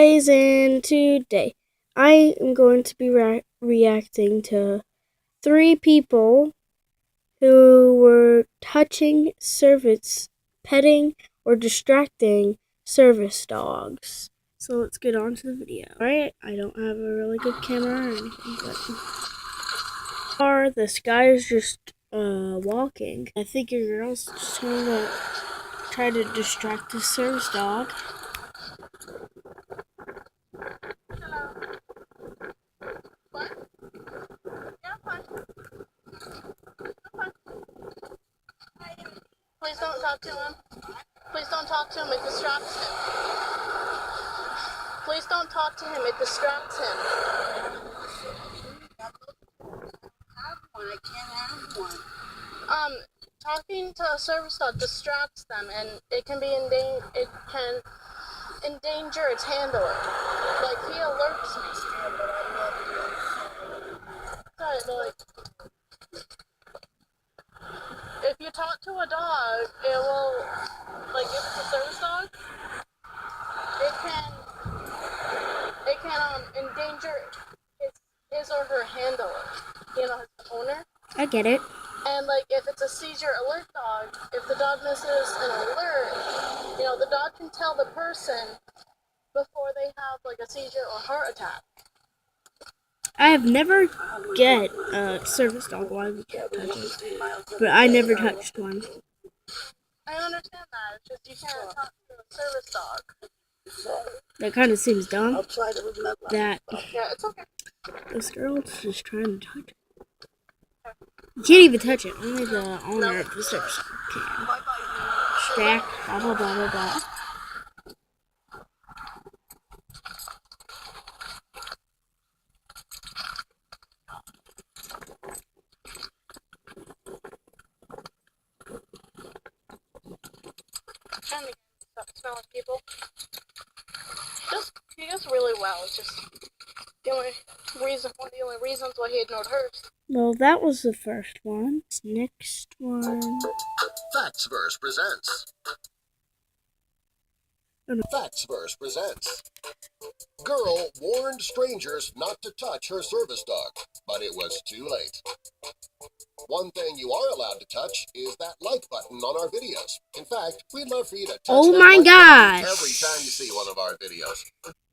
guys, and today I am going to be reacting to 3 people who were touching service, petting, or distracting service dogs. So let's get on to the video. Alright, I don't have a really good camera or anything, but this guy is just walking. I think your girl's just trying to distract the service dog. Please don't talk to him. Please don't talk to him. It distracts him. Please don't talk to him. It distracts him. I can't have one. Talking to a service dog distracts them, and it can endanger its handler. Like, he alerts me. If you talk to a dog, it will, like, if it's a service dog, it can endanger his or her handler, his owner. I get it. And, like, if it's a seizure alert dog, if the dog misses an alert, the dog can tell the person before they have, like, a seizure or heart attack. I have never get a service dog one, but I never touched one. I understand that. It's just you can't talk to a service dog. That kind of seems dumb. I'll try to remember. Yeah, it's okay. This girl's just trying to touch it. You can't even touch it. Only the owner of the service dog can. Stack, blah, blah, blah, blah, blah. Trying to stop smelling people. He does really well. It's just one of the only reasons why he ignored hers. Well, that was the first one. Next one. Factsverse presents. Factsverse presents. Girl warned strangers not to touch her service dog, but it was too late. One thing you are allowed to touch is that like button on our videos. In fact, we'd love for you to touch that like button every time you see one of our videos.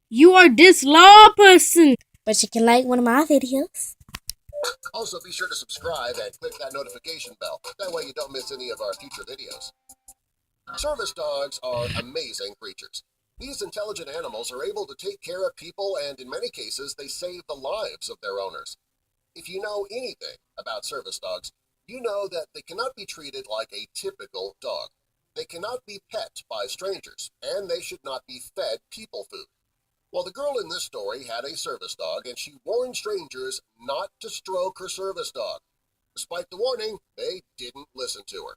You are this law person, but you can like one of my videos. Also, be sure to subscribe and click that notification bell. That way you don't miss any of our future videos. Service dogs are amazing creatures. These intelligent animals are able to take care of people, and in many cases, they save the lives of their owners. If you know anything about service dogs, you know that they cannot be treated like a typical dog. They cannot be pet by strangers, and they should not be fed people food. Well, the girl in this story had a service dog, and she warned strangers not to stroke her service dog. Despite the warning, they didn't listen to her.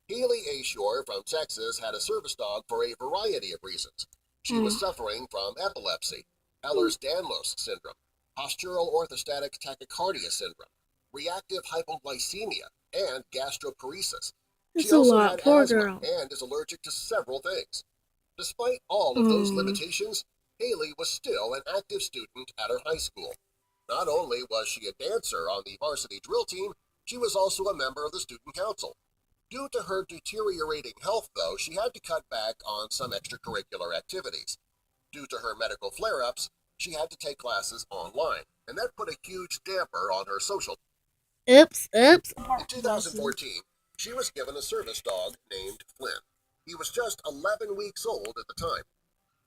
Haley A. Shore from Texas had a service dog for a variety of reasons. She was suffering from epilepsy, Ehlers-Danlos syndrome, postural orthostatic tachycardia syndrome, reactive hypoglycemia, and gastroparesis. She also had asthma and is allergic to several things. Despite all of those limitations, Haley was still an active student at her high school. Not only was she a dancer on the varsity drill team, she was also a member of the student council. Due to her deteriorating health, though, she had to cut back on some extracurricular activities. Due to her medical flare-ups, she had to take classes online, and that put a huge damper on her social. Oops. In 2014, she was given a service dog named Flynn. He was just 11 weeks old at the time.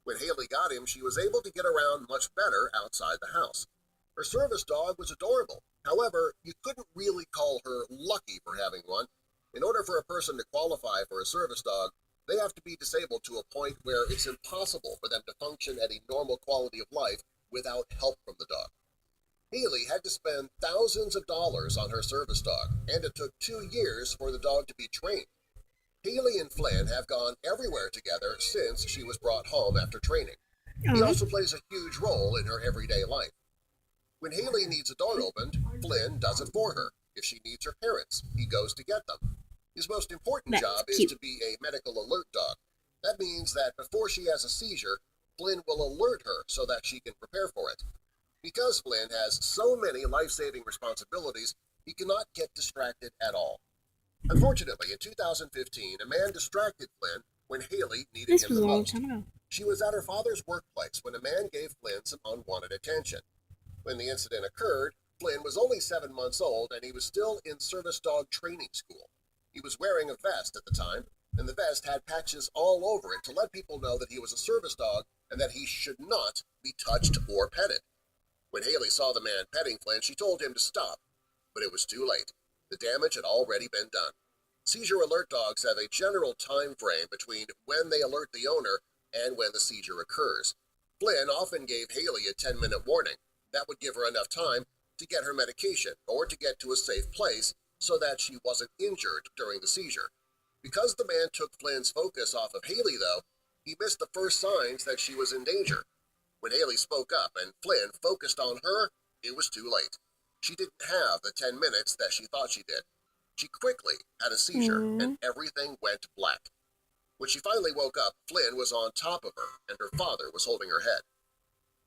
When Haley got him, she was able to get around much better outside the house. Her service dog was adorable. However, you couldn't really call her lucky for having one. In order for a person to qualify for a service dog, they have to be disabled to a point where it's impossible for them to function at a normal quality of life without help from the dog. Haley had to spend thousands of dollars on her service dog, and it took 2 years for the dog to be trained. Haley and Flynn have gone everywhere together since she was brought home after training. He also plays a huge role in her everyday life. When Haley needs a door opened, Flynn does it for her. If she needs her parents, he goes to get them. His most important job is to be a medical alert dog. That means that before she has a seizure, Flynn will alert her so that she can prepare for it. Because Flynn has so many life-saving responsibilities, he cannot get distracted at all. Unfortunately, in 2015, a man distracted Flynn when Haley needed This him was the a long most. time ago. She was at her father's workplace when a man gave Flynn some unwanted attention. When the incident occurred, Flynn was only 7 months old and he was still in service dog training school. He was wearing a vest at the time, and the vest had patches all over it to let people know that he was a service dog and that he should not be touched or petted. When Haley saw the man petting Flynn, she told him to stop, but it was too late. The damage had already been done. Seizure alert dogs have a general time frame between when they alert the owner and when the seizure occurs. Flynn often gave Haley a 10-minute warning. That would give her enough time to get her medication or to get to a safe place so that she wasn't injured during the seizure. Because the man took Flynn's focus off of Haley, though, he missed the first signs that she was in danger. When Haley spoke up and Flynn focused on her, it was too late. She didn't have the 10 minutes that she thought she did. She quickly had a seizure and everything went black. When she finally woke up, Flynn was on top of her and her father was holding her head.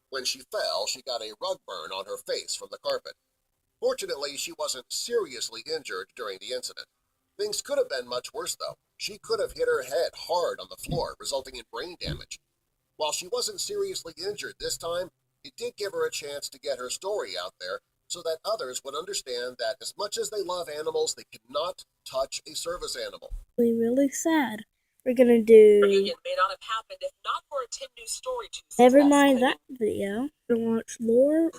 When she fell, she got a rug burn on her face from the carpet. Fortunately, she wasn't seriously injured during the incident. Things could have been much worse, though. She could have hit her head hard on the floor, resulting in brain damage. While she wasn't seriously injured this time, it did give her a chance to get her story out there so that others would understand that as much as they love animals, they cannot touch a service animal. Really sad. We're gonna do. Reunion may not have happened if not for a Tim News story to Never success. mind that video. We're gonna watch Loyal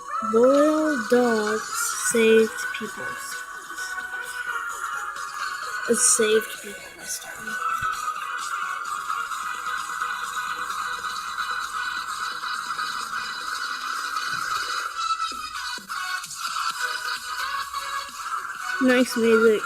Dogs Saved People. It saved people this time. Nice music.